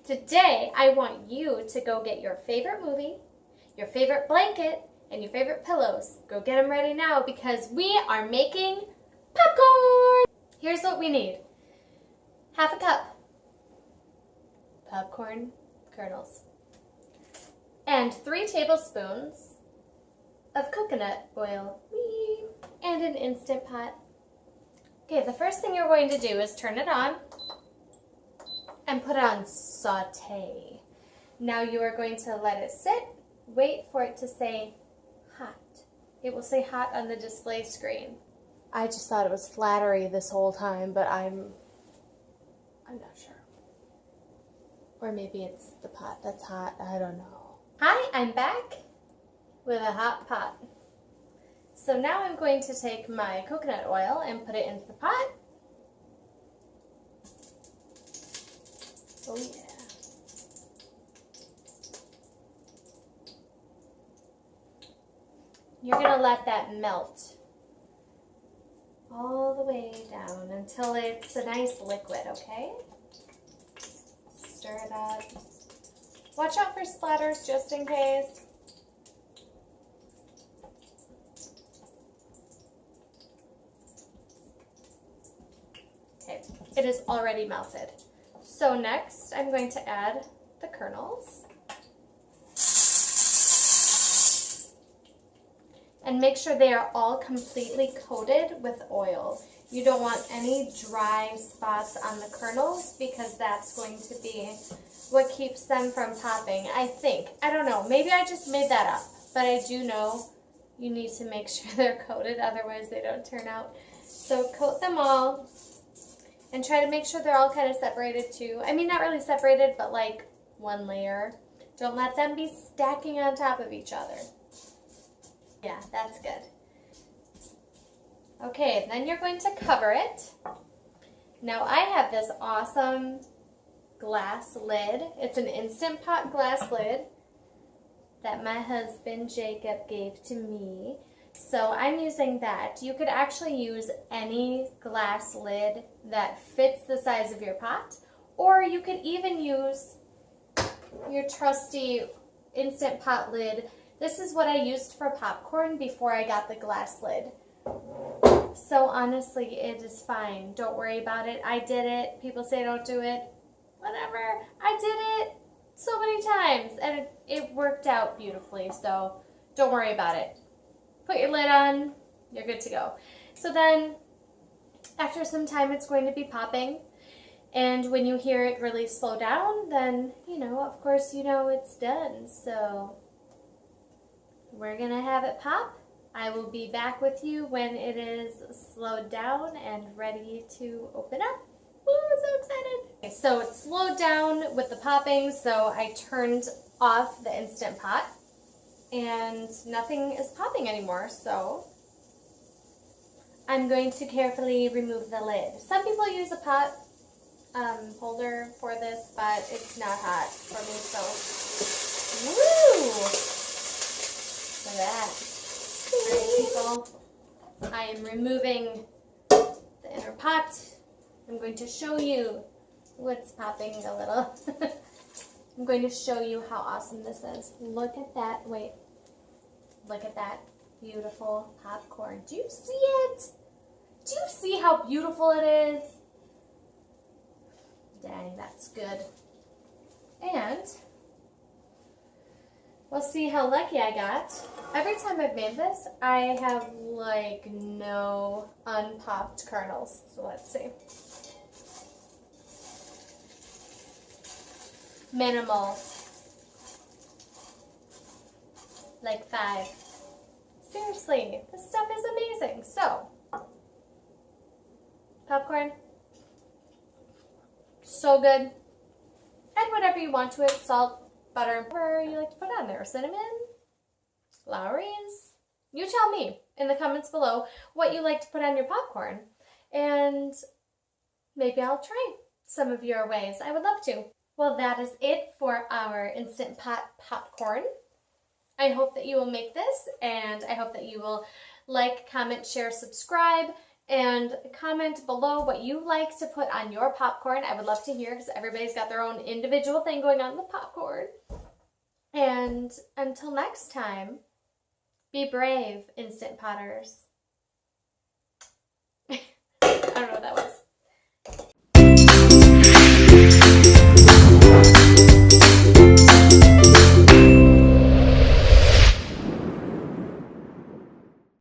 Today, I want you to go get your favorite movie, your favorite blanket, and your favorite pillows. Go get them ready now because we are making popcorn! Here's what we need. Half a cup popcorn kernels and 3 tablespoons of coconut oil and an Instant Pot. Okay, the first thing you're going to do is turn it on and put it on saute. Now you are going to let it sit, wait for it to say hot. It will say hot on the display screen. I just thought it was flattery this whole time, but I'm not sure. Or maybe it's the pot that's hot, I don't know. Hi, I'm back with a hot pot. So now I'm going to take my coconut oil and put it into the pot. Oh yeah. You're going to let that melt all the way down until it's a nice liquid, okay? Stir it up. Watch out for splatters just in case. Okay, it is already melted. So next, I'm going to add the kernels. And make sure they are all completely coated with oil. You don't want any dry spots on the kernels because that's going to be what keeps them from popping, I think. I don't know, maybe I just made that up, but I do know you need to make sure they're coated, otherwise they don't turn out. So coat them all. And try to make sure they're all kind of separated too. I mean, not really separated, but like one layer. Don't let them be stacking on top of each other. Yeah, that's good. Okay, then you're going to cover it. Now I have this awesome glass lid. It's an Instant Pot glass lid that my husband Jacob gave to me. So I'm using that. You could actually use any glass lid that fits the size of your pot, or you could even use your trusty Instant Pot lid. This is what I used for popcorn before I got the glass lid. So honestly, it is fine. Don't worry about it. I did it. People say don't do it. Whatever. I did it so many times, and it worked out beautifully, so don't worry about it. Put your lid on, you're good to go. So then, after some time, it's going to be popping. And when you hear it really slow down, then, you know, of course, you know it's done. So, we're going to have it pop. I will be back with you when it is slowed down and ready to open up. Ooh, I'm so excited. Okay, so it's slowed down with the popping, so I turned off the Instant Pot. And nothing is popping anymore, so I'm going to carefully remove the lid. Some people use a pot holder for this, but it's not hot for me, so woo! Look at that. Alright, people, I am removing the inner pot. I'm going to show you what's popping a little. I'm going to show you how awesome this is. Look at that. Wait. Look at that beautiful popcorn. Do you see it? Do you see how beautiful it is? Dang, that's good. And we'll see how lucky I got. Every time I've made this, I have like no unpopped kernels. So let's see. Minimal. Like 5. Seriously, this stuff is amazing. So, popcorn, so good. Add whatever you want to it, salt, butter, whatever you like to put on there. Cinnamon, Lowry's. You tell me in the comments below what you like to put on your popcorn. And maybe I'll try some of your ways. I would love to. Well, that is it for our Instant Pot popcorn. I hope that you will make this, and I hope that you will like, comment, share, subscribe, and comment below what you like to put on your popcorn. I would love to hear, because everybody's got their own individual thing going on with popcorn. And until next time, be brave, Instant Potters. I don't know what that was.